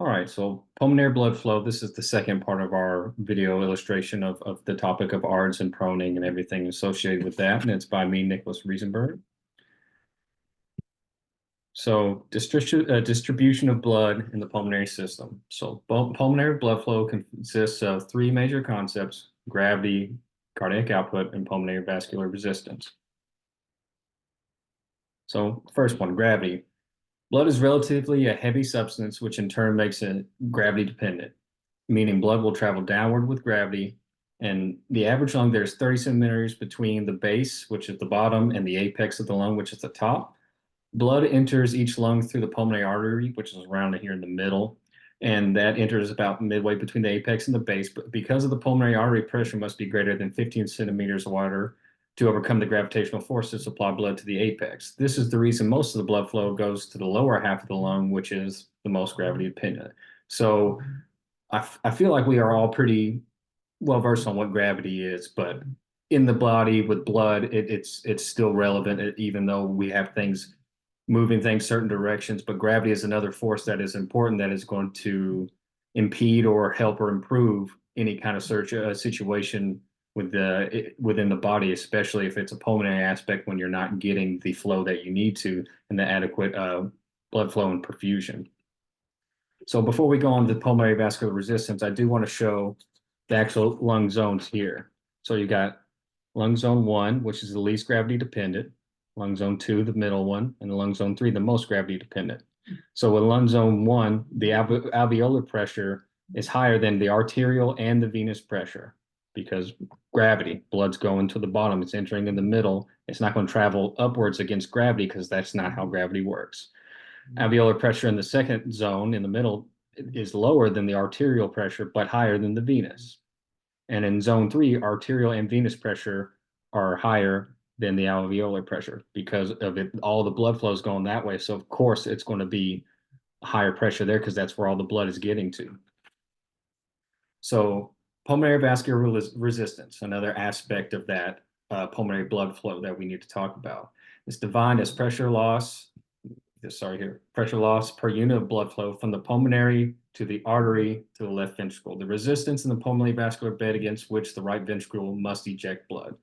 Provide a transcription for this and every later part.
All right, so pulmonary blood flow. This is the second part of our video illustration of the topic of ARDS and proning and everything associated with that. And it's by me, Nicholas Riesenberg. So distribution of blood in the pulmonary system. So pulmonary blood flow consists of three major concepts: gravity, cardiac output, and pulmonary vascular resistance. So first one, gravity. Blood is relatively a heavy substance, which in turn makes it gravity dependent, meaning blood will travel downward with gravity. And the average lung, there's 30 centimeters between the base, which is the bottom, and the apex of the lung, which is the top. Blood enters each lung through the pulmonary artery, which is around here in the middle. And that enters about midway between the apex and the base. But because of the pulmonary artery pressure must be greater than 15 centimeters water to overcome the gravitational force to supply blood to the apex. This is the reason most of the blood flow goes to the lower half of the lung, which is the most gravity dependent. So I feel like we are all pretty well versed on what gravity is, but in the body with blood, it's still relevant, even though we have things moving things certain directions. But gravity is another force that is important, that is going to impede or help or improve any kind of situation within the body, especially if it's a pulmonary aspect, when you're not getting the flow that you need to and the adequate blood flow and perfusion. So before we go on to pulmonary vascular resistance, I do want to show the actual lung zones here. So you got lung zone 1, which is the least gravity dependent, lung zone 2, the middle one, and lung zone 3, the most gravity dependent. So with lung zone 1, the alveolar pressure is higher than the arterial and the venous pressure, because gravity, blood's going to the bottom, it's entering in the middle. It's not going to travel upwards against gravity, because that's not how gravity works. Alveolar pressure in the second zone in the middle is lower than the arterial pressure, but higher than the venous. And in zone 3, arterial and venous pressure are higher than the alveolar pressure because of it. All the blood flow is going that way. So of course it's going to be higher pressure there, because that's where all the blood is getting to. So pulmonary vascular resistance, another aspect of that pulmonary blood flow that we need to talk about. It's defined as pressure loss per unit of blood flow from the pulmonary to the artery to the left ventricle. The resistance in the pulmonary vascular bed against which the right ventricle must eject blood.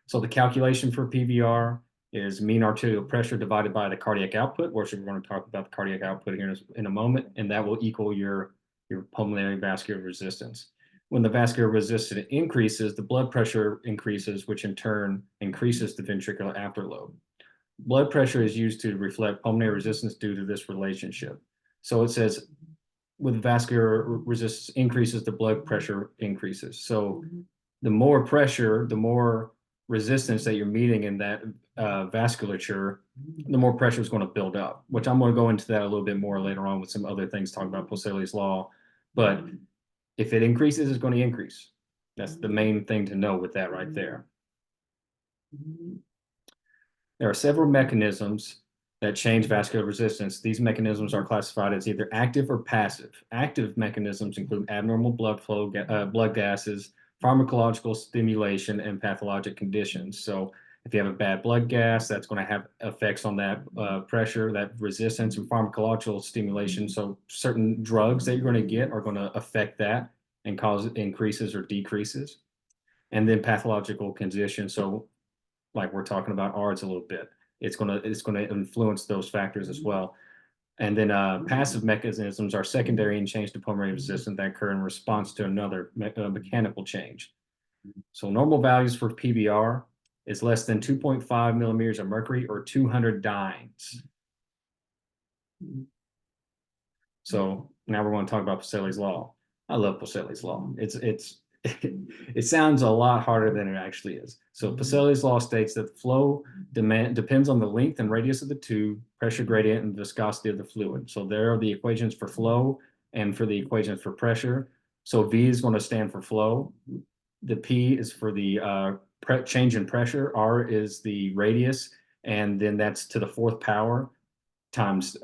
So the calculation for PVR is mean arterial pressure divided by the cardiac output, which we're going to talk about the cardiac output here in a moment, and that will equal your pulmonary vascular resistance. When the vascular resistance increases, the blood pressure increases, which in turn increases the ventricular afterload. Blood pressure is used to reflect pulmonary resistance due to this relationship. So it says with vascular resistance increases, the blood pressure increases. So the more pressure, the more resistance that you're meeting in that vasculature, the more pressure is going to build up, which I'm going to go into that a little bit more later on with some other things talking about Poseli's law. But if it increases, it's going to increase. That's the main thing to know with that right there. There are several mechanisms that change vascular resistance. These mechanisms are classified as either active or passive. Active mechanisms include abnormal blood flow, blood gases, pharmacological stimulation, and pathologic conditions. So if you have a bad blood gas, that's going to have effects on that pressure, that resistance, and pharmacological stimulation. So certain drugs that you're going to get are going to affect that and cause increases or decreases. And then pathological conditions. So like we're talking about ARDS a little bit, it's going to influence those factors as well. And then passive mechanisms are secondary in change to pulmonary resistance that occur in response to another mechanical change. So normal values for PVR is less than 2.5 millimeters of mercury or 200 dynes. So now we're going to talk about Poseli's law. I love Poseli's law. It sounds a lot harder than it actually is. So Poseli's law states that the flow depends on the length and radius of the tube, pressure gradient, and viscosity of the fluid. So there are the equations for flow and for the equations for pressure. So V is going to stand for flow. The P is for the change in pressure. R is the radius, and then that's to the fourth power times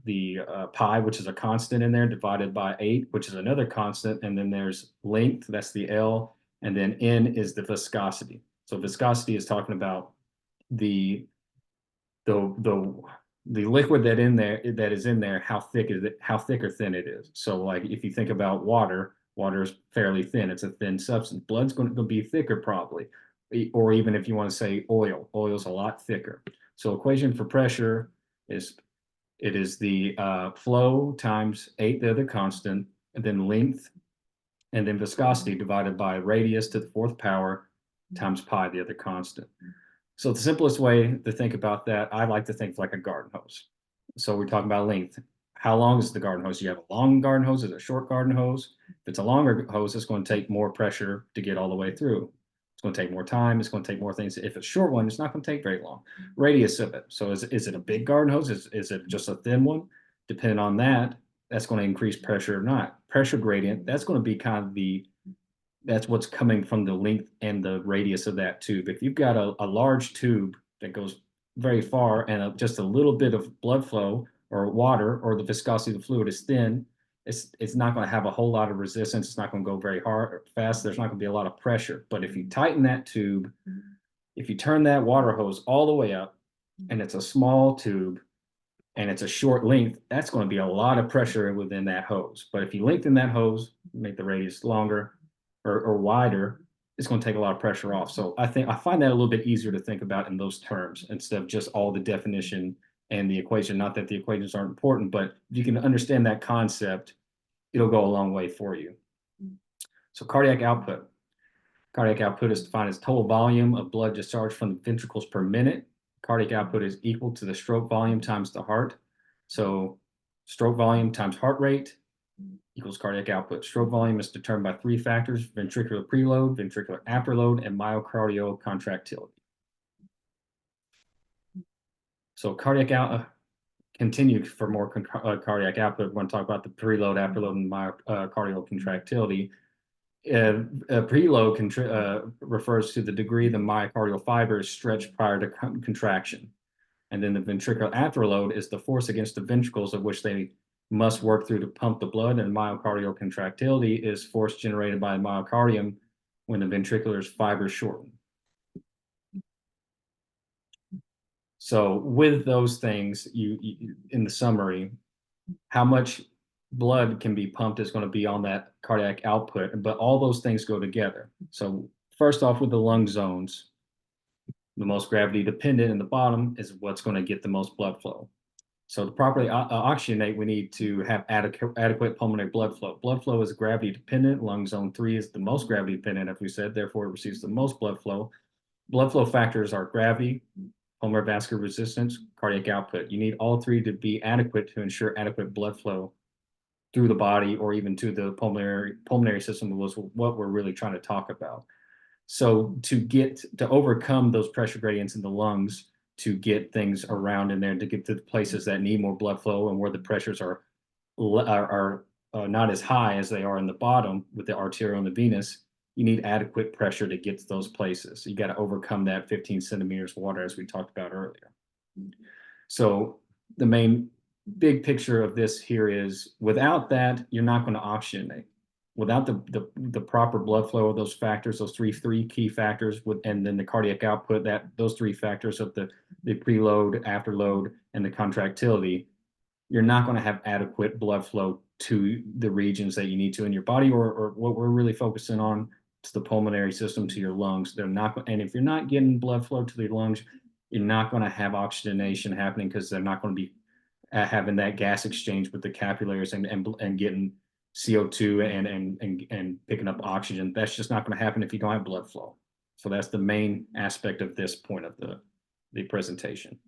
the pi, which is a constant in there, divided by 8, which is another constant. And then there's length, that's the L, and then N is the viscosity. So viscosity is talking about the the liquid that is in there, how thick is it, how thick or thin it is. So like if you think about water, water is fairly thin. It's a thin substance. Blood's going to be thicker probably. Or even if you want to say oil, oil's a lot thicker. So equation for pressure is it is the flow times 8, the other constant, and then length, and then viscosity divided by radius to the 4th power times pi, the other constant. So the simplest way to think about that, I like to think like a garden hose. So we're talking about length. How long is the garden hose? Do you have a long garden hose? Is it a short garden hose? If it's a longer hose, it's going to take more pressure to get all the way through. It's going to take more time. It's going to take more things. If it's a short one, it's not going to take very long. Radius of it. So is it a big garden hose? Is it just a thin one? Depending on that, that's going to increase pressure or not. Pressure gradient, that's going to be kind of that's what's coming from the length and the radius of that tube. If you've got a large tube that goes very far and just a little bit of blood flow or water or the viscosity of the fluid is thin, it's not going to have a whole lot of resistance. It's not going to go very hard or fast. There's not going to be a lot of pressure. But if you tighten that tube, if you turn that water hose all the way up and it's a small tube and it's a short length, that's going to be a lot of pressure within that hose. But if you lengthen that hose, make the radius longer or wider, it's going to take a lot of pressure off. So I find that a little bit easier to think about in those terms instead of just all the definition and the equation. Not that the equations aren't important, but if you can understand that concept, it'll go a long way for you. So cardiac output. Cardiac output is defined as total volume of blood discharged from the ventricles per minute. Cardiac output is equal to the stroke volume times the heart. So stroke volume times heart rate equals cardiac output. Stroke volume is determined by 3 factors: ventricular preload, ventricular afterload, and myocardial contractility. So cardiac output, continue for more cardiac output. We're going to talk about the preload, afterload, and myocardial contractility. Preload refers to the degree the myocardial fiber is stretched prior to contraction. And then the ventricular afterload is the force against the ventricles of which they must work through to pump the blood, and myocardial contractility is force generated by the myocardium when the ventricular fibers shorten. So with those things, you in the summary, how much blood can be pumped is going to be on that cardiac output, but all those things go together. So first off, with the lung zones, the most gravity dependent in the bottom is what's going to get the most blood flow. So to properly oxygenate, we need to have adequate pulmonary blood flow. Blood flow is gravity dependent. Lung zone 3 is the most gravity dependent, as we said, therefore it receives the most blood flow. Blood flow factors are gravity, pulmonary vascular resistance, cardiac output. You need all 3 to be adequate to ensure adequate blood flow through the body or even to the pulmonary system was what we're really trying to talk about. So to overcome those pressure gradients in the lungs, to get things around in there, to get to the places that need more blood flow and where the pressures are not as high as they are in the bottom with the arterial and the venous, you need adequate pressure to get to those places. You got to overcome that 15 centimeters water as we talked about earlier. So the main big picture of this here is without that, you're not going to oxygenate. Without the proper blood flow of those factors, those three key factors, and then the cardiac output, those 3 factors of the preload, afterload, and the contractility, you're not going to have adequate blood flow to the regions that you need to in your body, or what we're really focusing on, to the pulmonary system, to your lungs. They're not, and if you're not getting blood flow to the lungs, you're not going to have oxygenation happening because they're not going to be having that gas exchange with the capillaries and getting CO2 and picking up oxygen. That's just not going to happen if you don't have blood flow. So that's the main aspect of this point of the presentation.